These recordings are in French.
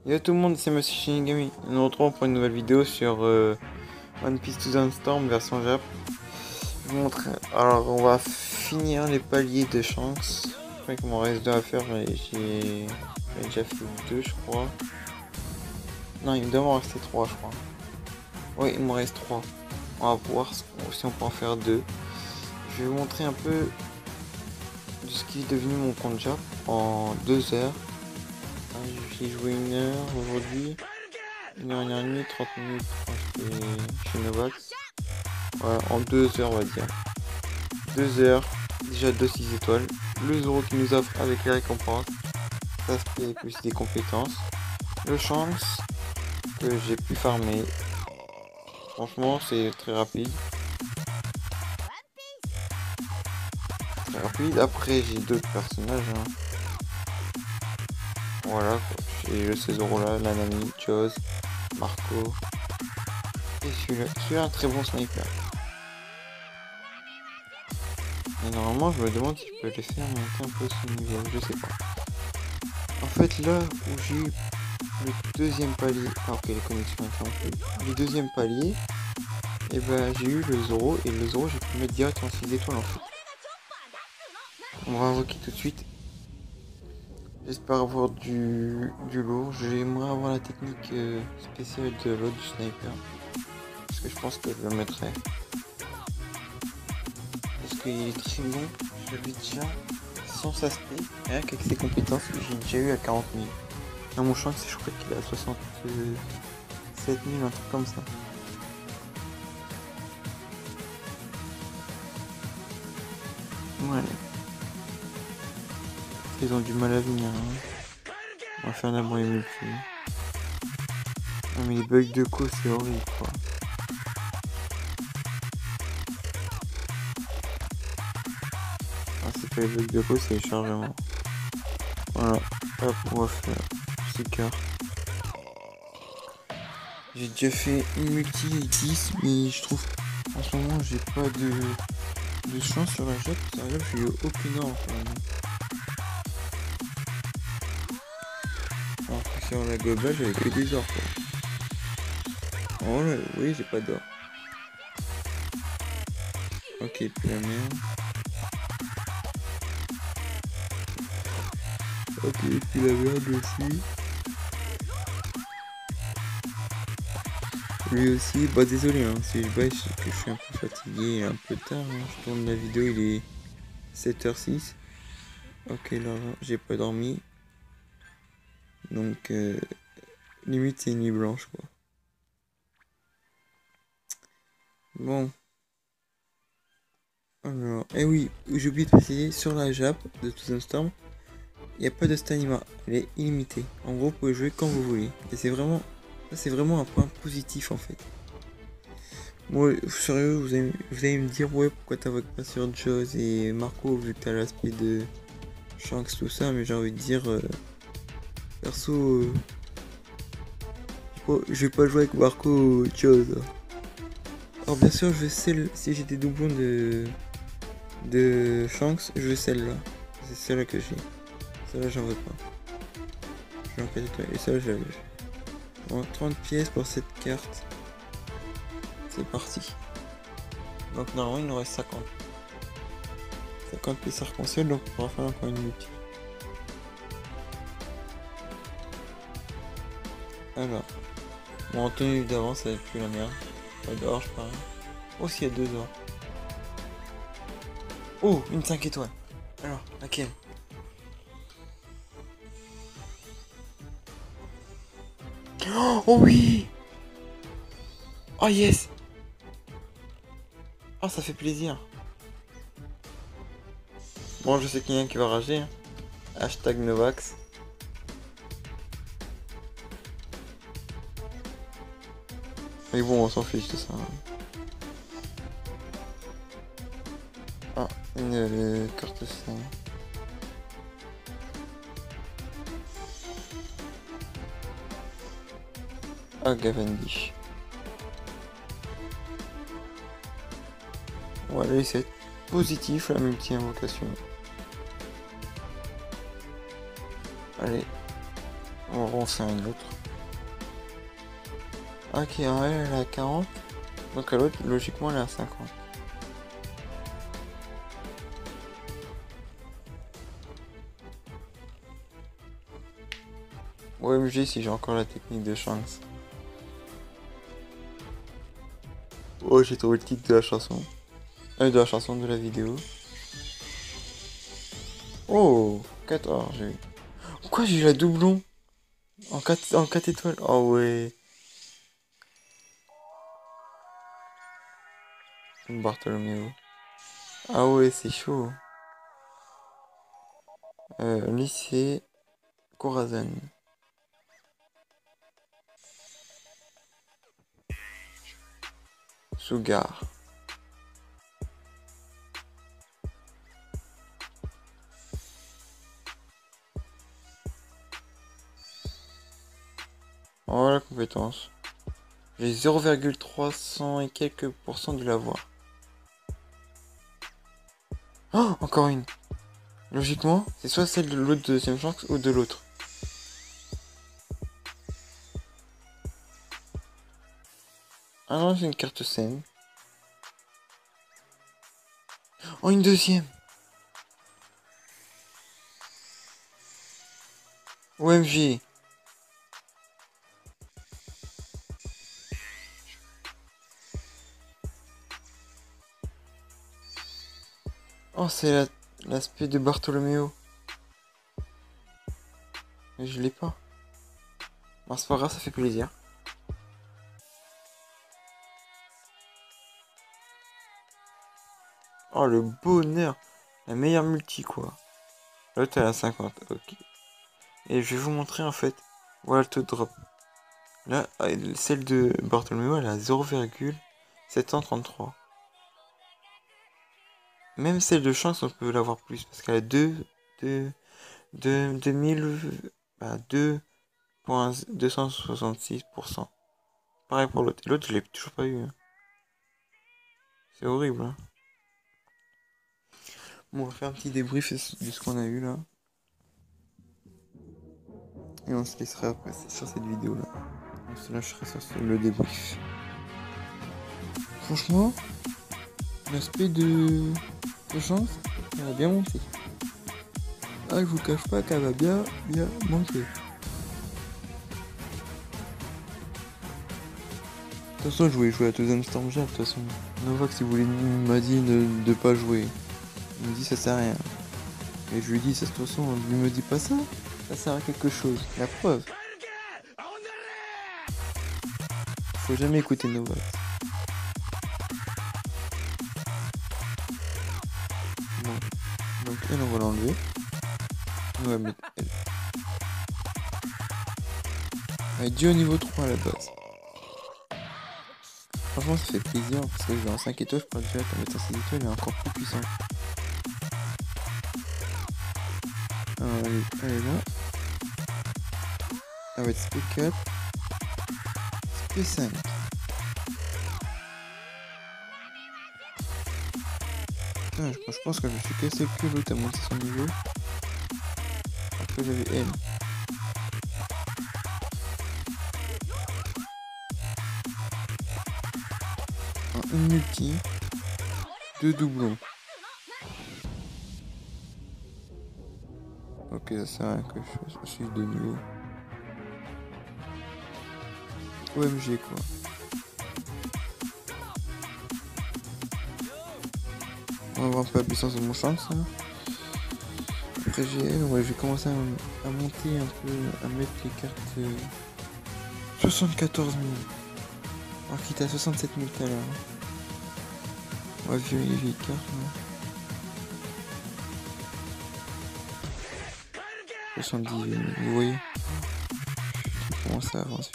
Yo tout le monde, c'est Monsieur Shinigami. Nous nous retrouvons pour une nouvelle vidéo sur One Piece to the Storm version Jap. Je vous montre. Alors, on va finir les paliers de Shanks. Je crois qu'il m'en reste deux à faire. J'ai déjà fait deux, je crois. Non, il doit m'en rester trois, je crois. Oui, il m'en reste trois. On va voir si on peut en faire deux. Je vais vous montrer un peu de ce qui est devenu mon compte Jap en 2 heures. J'ai joué 1 heure aujourd'hui, 1 heure et demie, 30 minutes quand j'étais chez Novax. Voilà, en 2 heures on va dire. 2 heures, déjà 6 étoiles. Le Zoro qui nous offre avec les récompenses. Ça se fait plus des compétences. Le Shanks que j'ai pu farmer. Franchement c'est très rapide. Très rapide. Après j'ai d'autres personnages. Voilà quoi. J'ai ce Zoro là, la Nami, Chose, Marco. Et celui-là un très bon sniper. Et normalement je me demande si je peux les faire monter un peu son niveau, je sais pas. En fait là où j'ai eu le deuxième palier, ok les connexions interrompues, le deuxième palier, et ben j'ai eu le Zoro et le Zoro j'ai pu mettre direct en 6 étoiles en fait. On va invoquer tout de suite. J'espère avoir du lourd. J'aimerais avoir la technique spéciale de l'autre sniper. Parce que je pense que je le mettrai. Parce qu'il est très bon. Je l'ai déjà sans aspect. Rien qu'avec ses compétences, j'ai déjà eu à 40 000. Dans mon Shanks, je crois qu'il est à 67 000, un truc comme ça. Ouais. Ils ont du mal à venir. Hein. On va faire un abri multi. Ah, mais les bugs de co, c'est horrible quoi. Ah, c'est pas les bugs de co, c'est les chargements. Voilà. Hop, on va faire ces cartes. J'ai déjà fait une multi et 10, mais je trouve en ce moment j'ai pas de chance sur la jette. Sur la jette, j'ai eu aucune or. Alors que sur la globale, j'avais que des ors quoi. Oh là, oui, j'ai pas d'or. Ok, puis la merde. Ok, puis la merde aussi. Lui aussi, bah désolé hein, si je bâche, c'est que je suis un peu fatigué, un peu tard, hein. Je tourne la vidéo, il est 7h06. Ok, là, j'ai pas dormi. Donc, limite, c'est une nuit blanche, quoi. Bon. Alors, eh oui, j'ai oublié de préciser, sur la Jap de Toon Storm, il n'y a pas de stamina, elle est illimitée. En gros, vous pouvez jouer quand vous voulez. Et c'est vraiment un point positif, en fait. Moi, sérieux, vous allez me dire, ouais, pourquoi t'invoques pas sur Jaws et Marco, vu que t'as l'aspect de Shanks, tout ça, mais j'ai envie de dire, perso, je vais pas jouer avec Marco ou Jaws. Alors, bien sûr, je sais, si j'ai des doublons de Shanks, je veux celle-là. C'est celle-là que j'ai. Celle-là, j'en veux pas. Je vais en casser toi, et celle-là, je l'avais. Bon, 30 pièces pour cette carte. C'est parti. Donc normalement il nous reste 50. 50 pièces arc-en-ciel, donc on va faire encore une multi. Alors. Bon, en tenue d'avance, ça va être plus la merde. Pas d'or, je parie. Oh, s'il y a 2 or. Oh, une 5 étoiles. Alors, laquelle? Oh oui! Oh yes! Oh, ça fait plaisir. Bon, je sais qu'il y en a un qui va rager. Hein. Hashtag Novax. Mais bon, on s'en fiche de ça. Ah, une carte 5. Ah, Cavendish. Voilà, c'est positif la multi-invocation. Allez. On va en faire une autre. Ok, elle est à 40. Donc à l'autre, logiquement, elle est à 50. OMG si j'ai encore la technique de chance. Oh, j'ai trouvé le titre de la chanson. De la chanson de la vidéo. Oh, 14, j'ai eu. Quoi, j'ai eu la doublon en 4 étoiles. Oh ouais. Bartholoméo. Ah ouais, c'est chaud. Lycée Corazon. Sougar. Oh la compétence. J'ai 0,300 et quelques pourcents de la voix. Oh, encore une. Logiquement, c'est soit celle de l'autre deuxième chance ou de l'autre. Ah non, c'est une carte scène. Oh, une deuxième. OMG. Oh, c'est l'aspect de Bartholoméo. Mais je l'ai pas. Bon, c'est pas grave, ça fait plaisir. Oh, le bonheur. La meilleure multi, quoi. L'autre, elle a 50. Ok. Et je vais vous montrer, en fait. Voilà le taux de drop. Là, celle de Bartholoméo, elle a 0,733. Même celle de chance, on peut l'avoir plus. Parce qu'elle a 2000, bah, 2,266%. Pareil pour l'autre. Et l'autre, je l'ai toujours pas eu. Hein. C'est horrible. Hein. Bon, on va faire un petit débrief de ce qu'on a eu là. Et on se laissera après sur cette vidéo là. On se lâchera sur le débrief. Franchement, l'aspect de chance, elle a bien monté. Ah, je vous cache pas qu'elle va bien monter. De toute façon, je voulais jouer à Thousand Storm Jab. De toute façon, Novax, il m'a dit de pas jouer. Il me dit ça sert à rien. Et je lui dis, de toute façon, il me dit pas ça. Ça sert à quelque chose. La preuve. Faut jamais écouter Novax. Bon. Donc elle, on va l'enlever. On va mettre elle. Elle est due au niveau 3 à la base. Franchement, ça fait plaisir parce que je vais en 5 étoiles, je pourrais déjà la mettre en 6 étoiles, elle est encore plus puissante. Alors, elle est là. Elle va être SP4. SP5. Putain, je pense que je me suis cassé le cul l'autre à monter son niveau. Après, j'avais elle. Une multi, 2 doublons. Ok, ça sert à rien que je suis de niveau. OMG quoi. On va voir un peu la puissance de mon chance. Hein. Après GL, ouais, je vais commencer à monter un peu, à mettre les cartes 74 000. Alors qu'il était à 67 000 tout à l'heure. On va violer les cartes. Là. 78 000, vous voyez. Je commence à avancer.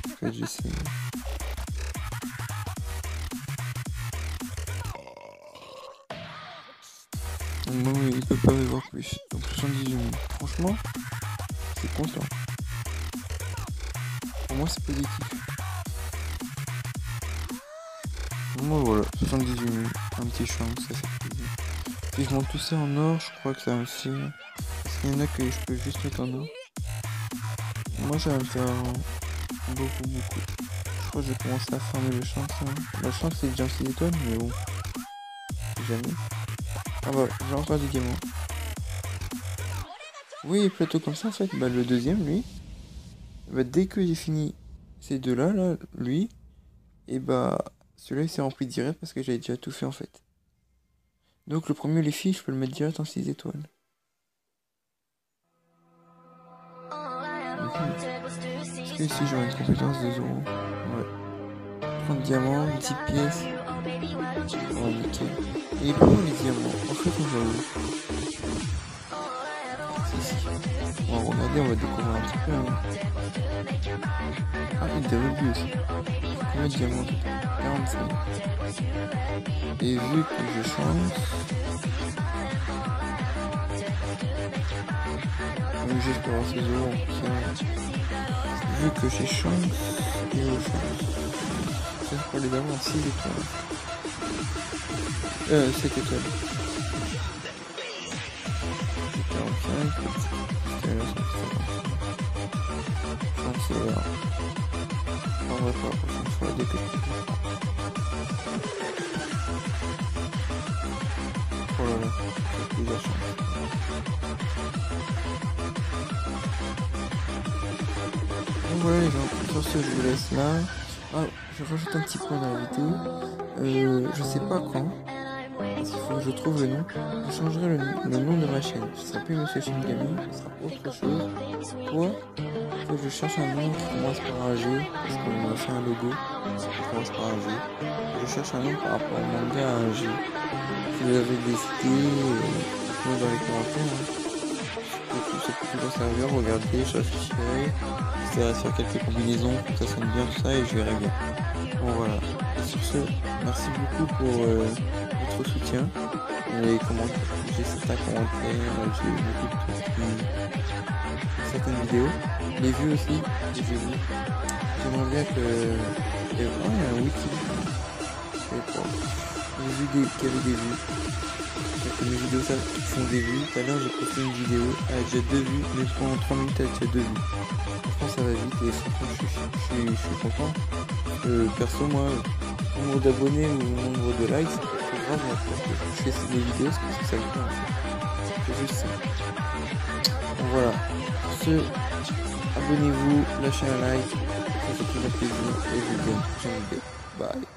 En fait, j'essaie. Bon, il peut pas y avoir plus. Donc 78 000. Franchement, je suis content. Pour moi, c'est positif. Bon voilà, 78 000, un petit chance, ça fait plaisir. Puis je monte tout ça en or, je crois que ça aussi. Parce qu'il y en a que je peux juste mettre en or. Moi ça va me faire beaucoup. Je crois que je vais commencer à farmer le chance. Hein. La chance c'est déjà 6 étoiles, mais bon. Jamais. Ah bah, j'ai encore du diamant. Oui, plateau comme ça en fait, bah le deuxième lui. Bah, dès que j'ai fini ces deux-là, là, lui, et bah celui-là il s'est rempli direct parce que j'avais déjà tout fait en fait. Donc le premier les filles, je peux le mettre direct en 6 étoiles. Est-ce que ici j'aurai une compétence de 0? Ouais. 30 diamants, 10 pièces. Oh nickel. Et pour les diamants, en fait on va où? Ici. On va regarder, on va découvrir un petit peu. Hein. Ah, il y a des rubis aussi. Combien de diamants? 45. Et vu que je change... Juste pour avoir ces euros en plus. Vu que j'ai chance, et je change. C'est pour les avoir 6 étoiles. 7 étoiles. 45. C'est là. On va pas la prochaine fois dès que oh là là, j'ai plus de chance. Donc voilà les gens, sur ce je vous laisse là. Ah, je rajoute un petit point dans la vidéo. Je sais pas quand. Parce qu'il faut que je trouve le nom. Je changerai le nom de ma chaîne. Ce sera plus Monsieur Shin Gaming, ce sera autre chose. Soit que je cherche un nom qui commence par un G, parce qu'on a fait un logo qui commence par un G. Je cherche un nom par rapport au manga à un G. Si vous avez des idées, dites-moi dans les commentaires. C'est plus au serveur, regardez, je réfléchirai. J'essaierai de faire quelques combinaisons pour que ça sonne bien tout ça et je verrai bien. Bon voilà. Et sur ce, merci beaucoup pour votre soutien. Les commentaires, j'ai certains commentaires, j'ai beaucoup de trucs, certaines vidéos. Les vues aussi, j'ai vu. J'aimerais bien que... il y a un wiki. Je sais pas. J'ai vu qu'il y avait des vues. Que mes vidéos ça font des vues. Tout à l'heure j'ai posté une vidéo, elle a déjà 2 vues, mais pendant 3 minutes elle a déjà 2 vues. Franchement ça va vite et franchement je suis content. Perso moi, le nombre d'abonnés ou le nombre de likes, c'est pas trop grave, moi, je fais des vidéos, c'est parce que ça me plaît en fait. C'est juste ça. Donc voilà. Pour ce, abonnez-vous, lâchez un like, ça fait toujours plaisir et je vous dis à une prochaine vidéo. Bye.